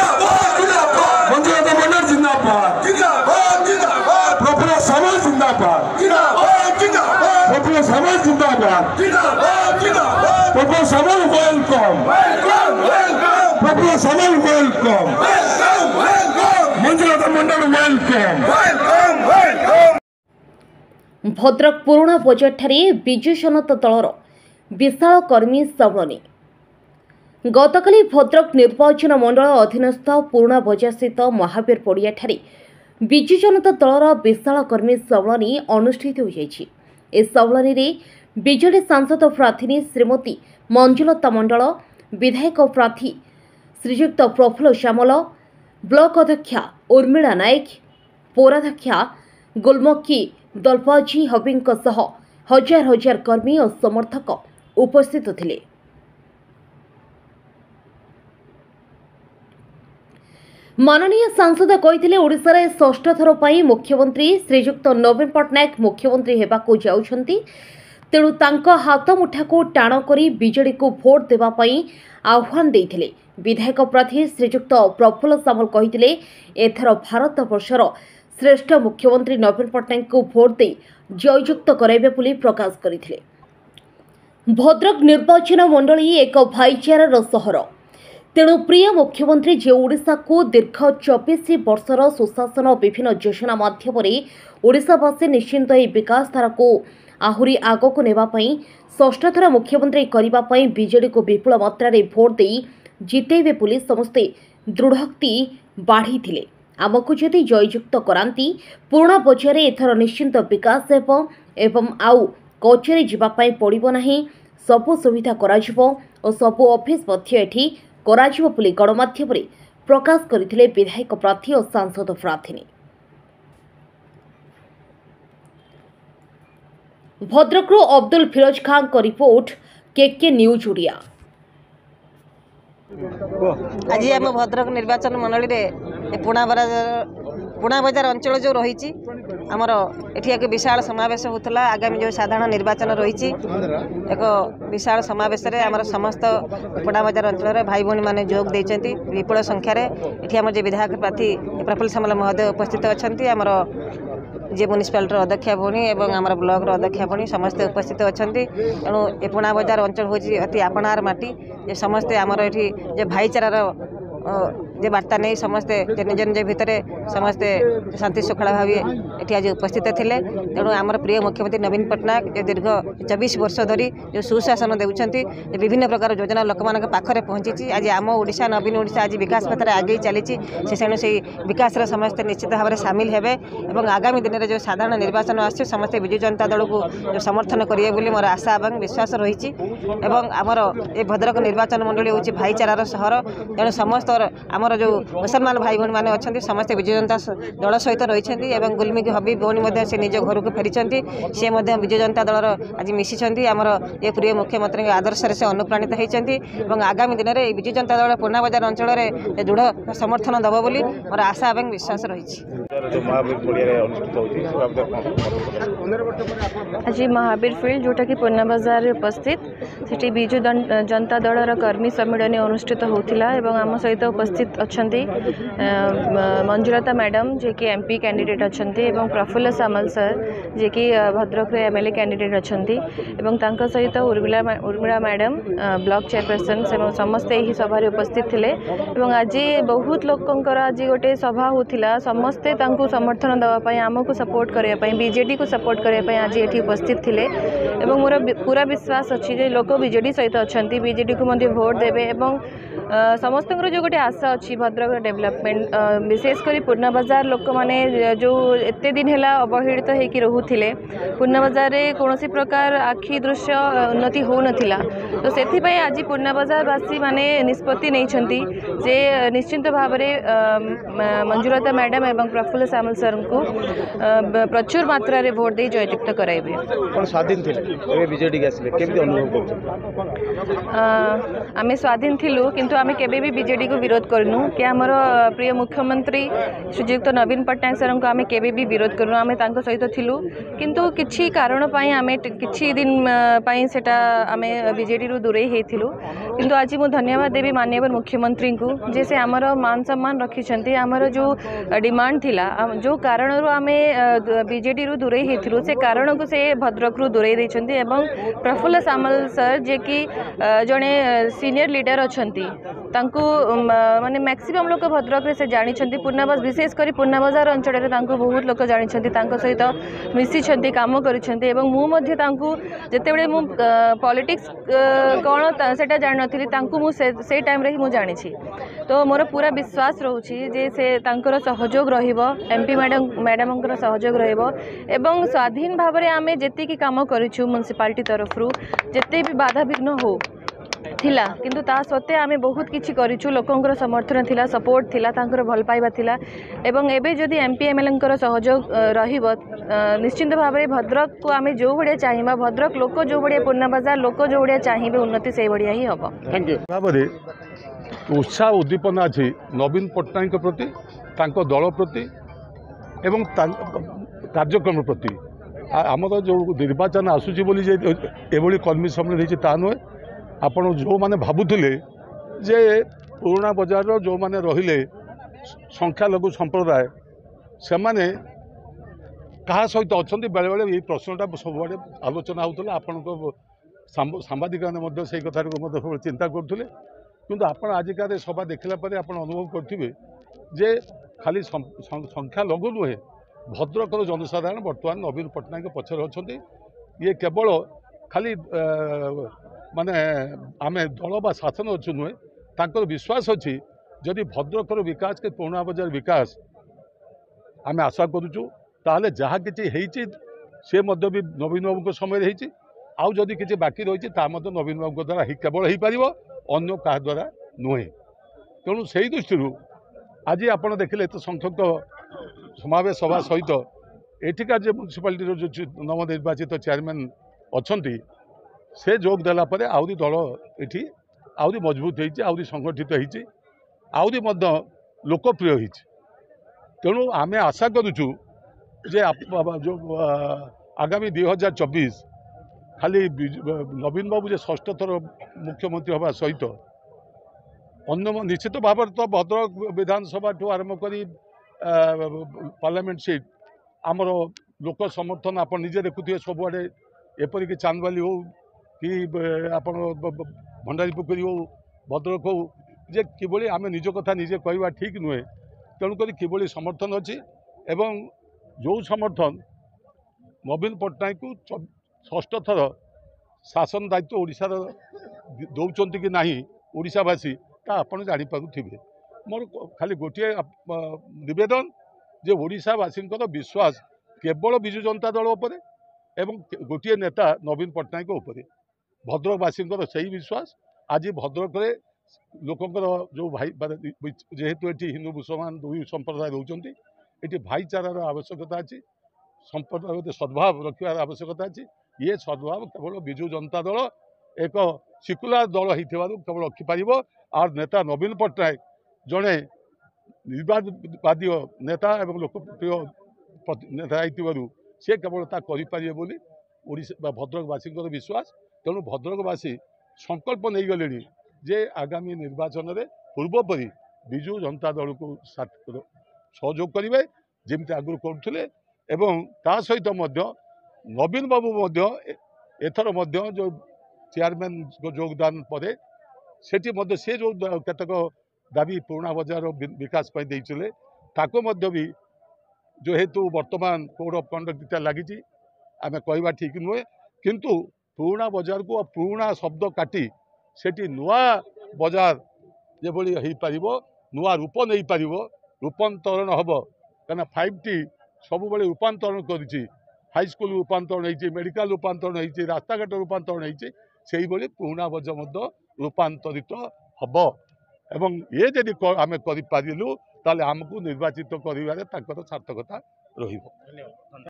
मंजुनाथ मंडल जिंदाबाद प्रफुल्ल सामल जिंदाबाद प्रफुल्ल सामल जिंदाबाद प्रफुल्ल सामल वेलकम प्रफुल्ल सामल वेलकम मंजुनाथ मंडल वेलकम। भद्रक पुराणा बजार ठारे विजु जनता दलर विशाल कर्मी सम्मेलन गतकाली भद्रक निर्वाचन मंडल अधीनस्थ पुराणा बजार स्थित महावीर पड़िया ठारे विजु जनता दलर विशाल कर्मी सम्मेलन अनुष्ठित होइछि। ए सम्मेलन में बिजेडी सांसद प्रार्थी श्रीमती मंजुलता मंडल, विधायक प्रार्थी श्रीजुक्त प्रफुल्ल सामल, ब्लॉक अध्यक्षा उर्मिला नायक, पौराध्यक्षा गुलमक्की दलपाजी हबींक सह हजार हजार कर्मी और समर्थक उपस्थित थिले। माननीय सांसद कहिथिले ओडिसा रे षष्ठ थर पई मुख्यमंत्री श्रीजुक्त नवीन पट्टनायक मुख्यमंत्री हेबाकू जाउछंती, तेणु तांको हाथ मुठा को टाण करी बीजेडी को भोट देबा पई आह्वान देइथिले। विधायक प्रार्थी श्रीजुक्त प्रफुल्ल सामल कहिथिले एथर भारत वर्षर श्रेष्ठ मुख्यमंत्री नवीन पट्टनायक को भोट दे जययुक्त कराइबे बोली प्रकाश करथिले। भद्रक निर्वाचन मंडली एक भाईचारार सहर, तेणु प्रिय मुख्यमंत्री जे ओडिशा को दीर्घ 24 वर्षर सुशासन विभिन्न योजना माध्यम ओडिशावासी निश्चिंत ए विकास धारा को आहुरी आगक नेबापई षष्ठ थर मुख्यमंत्री करने बीजेडी को विपुल मात्रा भोट दे जितेबे बोली समस्ते दृढ़ोक्ति बाढ़ी। आमको जदि जययुक्त करांती पुराणा बजार एथर निश्चिंत विकास एवं आउ कचेरी जीवाई पड़ो नहीं, सबु सुविधा कराजिबो और सबु ऑफिस मध्य एठी कराजिबो बोली गणमाध्यम प्रकाश करथिले विधायक प्रार्थी और सांसद प्रार्थी। भद्रकरू अब्दुल फिरोज खान को रिपोर्ट, के न्यूज ओडिया। आज आम भद्रक निर्वाचन मंडली रे पुणा बजार अंचल जो रही आमर एठी एक विशाल समावेश होता। आगामी जो साधारण निर्वाचन रही एक विशाल समावेश रे आमर समस्त पुणा बजार अंचल भाई भौणी मैंने जोग देइछंती विपुल संख्यार। एठी आमर जे विधायक प्रार्थी प्रफुल्ल सामल महोदय उपस्थित अच्छा, आमर जे म्युनिसिपालिटी अध्यक्ष भौणी और आम ब्लॉक अध्यक्ष भौणी समस्ते उपस्थित अच्छा। तेणु ए पुणा बजार अंचल हूँ अति आपणार माटी, जे समस्ते आमर ये जे भाईचारार जे वार्ता नहीं समस्ते निज निज भितर समस्ते शांति श्रृंखला भाव ये आज उपस्थित थे। तेणु आमर प्रिय मुख्यमंत्री नवीन पट्टनायक जो दीर्घ 24 वर्ष धरी जो सुशासन देउछंती, विभिन्न प्रकार योजना लोक मान पाखरे पहुंची। आज आम ओडिशा नवीन ओडिशा आज विकास पथ आगे चली तेणु से विकास समस्ते निश्चित भाव में सामिल हेबे और आगामी दिन में जो साधारण निर्वाचन आसছে समस्ते विजु जनता दल को जो समर्थन करेंगे बोली मोर आशा और विश्वास रही। आमर ये भद्रक निर्वाचन मंडली हूँ भाईचारार सहर, तेणु समस्त आमर जो मुसलमान भाई भौणी मैंने अच्छा समस्ते विजु जनता दल सहित रही। गुलमिकी हबीब भौणी से निज घर को फेरी सी विजु जनता दल आज मिशिंट आमर ये प्रिय मुख्यमंत्री आदर्श से अनुप्राणित होती। आगामी दिन में विजु जनता दल पुणा बजार अंचल दृढ़ समर्थन दब बोली मोर आशा और विश्वास रही। आज महावीर फील्ड जोटा कि पुणा बजार उपस्थित सेठी विजु जनता दलर कर्मी सम्मेलन अनुष्ठित होता। आम सहित उपस्थित अच्छा मंजुलता मैडम जे कि एमपी कैंडिडेट अच्छा, प्रफुल्ल सामल सर जे कि भद्रक एमएलए कैंडिडेट अच्छा, सहित उर्मिला मैडम ब्लॉक चेयरपर्सन से समस्ते यही सभा उपस्थित थे। आज बहुत लोकंकर आज गोटे सभा होता, समस्ते समर्थन देवाई आमको सपोर्ट करने बीजेडी को सपोर्ट करने आज ये उपस्थित थे। मोर पूरा विश्वास अच्छी लोक बीजेडी सहित अच्छा, बीजेडी को मध्य भोट देवे समस्त जो गोटे आशा अच्छी भद्रक डेवलपमेंट विशेषकर पुणा बजार लोक मैंने जो एत दिन है अवहेलित होकर रोते पुणा बजार कौन प्रकार आखि दृश्य उन्नति हो नाला। तो से आज पुणा बजारवासी मैंने निष्पत्ति नहीं जे निश्चिंत भाव में मंजुलता मैडम एवं प्रफुल्ल सामल सर को प्रचुर मात्रा रे भोट दे जययुक्त कराइबे। स्वाधीन थे बीजेडी केमती अनुभव कर आमे स्वाधीन थिलु किंतु आमे केबे भी बीजेडी को विरोध करनु। करूँ कि आमर प्रिय मुख्यमंत्री श्रीजुक्त नवीन पट्टनायक सर को आम केवे भी विरोध करूँ आम सहित थिलु किंतु किछि कारण पई आमे किछि दिन पई सेटा आमे बीजेडी रु दूरे हेथिलु किंतु आज मु धन्यवाद देवी माननीय मुख्यमंत्री को जे से आमर मान सम्मान रखिछंती आमर जो डिमांड थिला जो कारण रु आमे बीजेडी रु दूरे हेथिलु से कारण को से भद्रक रु दूरे दैछंती एवं प्रफुल्ल सामल सर जे कि जड़े सीनियर लीडर अछंती तांको माने मैक्सिमम लोक भद्रक रे से जानिछंती पूर्णाबास विशेष करी पूर्णाबाजार अंचल रे तांको बहुत लोक जानिछंती तांको सहित मिसिछंती काम करिछंती एवं मु मध्ये तांको जेतेबेले मु पॉलिटिक्स कोन सेटा जानि नथिली तांको मु से टाइम रे ही मु जानिछि तो मोर पूरा विश्वास रहउछि जे से तांकर सहयोग रहिबो एमपी मैडमंकर सहयोग रहिबो एवं स्वाधीन भाव रे आमे जेति की काम करिछु म्युनिसिपालिटी तरफ रु जेते भी बाधा विघ्न हो थिला किंतु ता सत्ते आमे बहुत किछि करिछु लोकंकर समर्थन थिला सपोर्ट थिला तांकर भल पाइबा थिला एवं एबे जदि एमपी एमएलएंकर सहयोग रहिबो निश्चित भाव में भद्रक को आमे जो बड़िया चाहिबा भद्रक लोक जो बड़िया पूर्णाबाजार लोक जो बड़िया चाहिबे उन्नति से बड़िया ही हबो थैंक यू भाବରେ उत्साह उद्दीपना अछि नवीन पट्टनायक प्रति तांको दल प्रति एवं कार्यक्रम प्रति आमर जो निर्वाचन आसूची बोली जे एभली कर्मी सम्मेलन होइछि ता नुहे आपण जो माने भाबुथिले जे पुराना बजार जो माने रहिले संख्यालघु संप्रदाय से माने कहा सहित अच्छा बेले बेले ये प्रश्नटा सब आलोचना होता आपण सांबादिक से कथा सब चिंता करुले किंतु आपण आजिकार सभा देखला पर आपण अनुभव करेंगे जे खाली संख्या लघु नुहे भद्रकर जनसाधारण बर्तमान नवीन पट्टनायक पछरे अच्छा ये केवल खाली माने आमे दल बा शासन अच्छु नुहे तांकर विश्वास अच्छी जदि भद्रकर विकास के पुराना बजार विकास आमे आशा करुचु ताहले जहाँ किसी से मध्य भी नवीन बाबू समय होती आउ जदि किसी बाकी रही नवीन बाबू द्वारा केवल हो पार अन्य क्या द्वारा नुहे तेणु से दृष्टि आज आप देखिले एत संख्यक समावेश सभा सहित एठिका जो म्युनिसिपालिटी जो नवनिर्वाचित चेयरमैन अच्छा से जोग देला परे आउरी दल एठी आउरी मजबूत होती आउरी संगठित होती आउरी मध्य लोकप्रिय होती तेणु आमे आशा करुचु जे जो आगामी 2024 खाली नवीन बाबू जे षष्ठ थर मुख्यमंत्री हवा सहित अन्य निश्चित भाव तो भद्रक विधानसभा ठू आरंभ कर पार्लियामेंट सीट आमर लोक समर्थन आप निजे देखुए सबुआड़े एपरिक चांदबाली हो कि आप भंडारी पोखरी हो भद्रक हो जे किभली आम निज कथा निजे कहवा ठीक नुहे तेणुक किभली समर्थन अच्छी एवं जो समर्थन नवीन पट्टनायक को षष्ठ थर शासन दायित्व ओडिशार दौरान कि नहीं ओडिशावासी ता आपण जापारे मोर खाली गोटे नवेदन जे ओडिशावासी विश्वास केवल विजु जनता दल उपर एवं गोटे नेता नवीन पट्टनायक उपर भद्रकवासी से विश्वास आज भद्रक लोकंर जो भाई जेहेतु ये हिंदू मुसलमान दुई संप्रदाय रोचंती ये भाईचारार आवश्यकता अच्छी संप्रदाय सद्भाव रखार आवश्यकता अच्छी ये सद्भाव केवल विजु जनता दल एक सिकुलार दल हो केवल रखिपार और नेता नवीन पट्टनायक जड़े निर्वादवादी नेता एवं लोकप्रिय नेता हो सी केवल करें बोली ओडिशा भद्रकवासी विश्वास तेणु भद्रकवासी संकल्प नहीं गले जे आगामी निर्वाचन में पूर्वपरी विजु जनता दल को सहयोग करेंगे जमी आगुरी करुले एवं ता सहित नवीन बाबू एथर जो चेयरमैन योगदान पर सेठी से जो केतक दाबी पुराना बजार विकास देते ताको भी जेहेतु वर्तमान कोड ऑफ कंडक्ट लगी आम कहवा ठीक नुहे किंतु पुराना बजार को पुराना शब्द काटी सेठी नुआ बजार जेभली हो पार नुआ रूप नहीं पार रूपांतरण हम कहीं 5T सब रूपांतरण कर हाईस्कल रूपांतरण हो मेडिकल रूपांतरण हो रास्ताघाट रूपांतरण हो पुराना बजार रूपांतरित हम एवं ये जदि आम कर आमको निर्वाचित कर सार्थकता रही।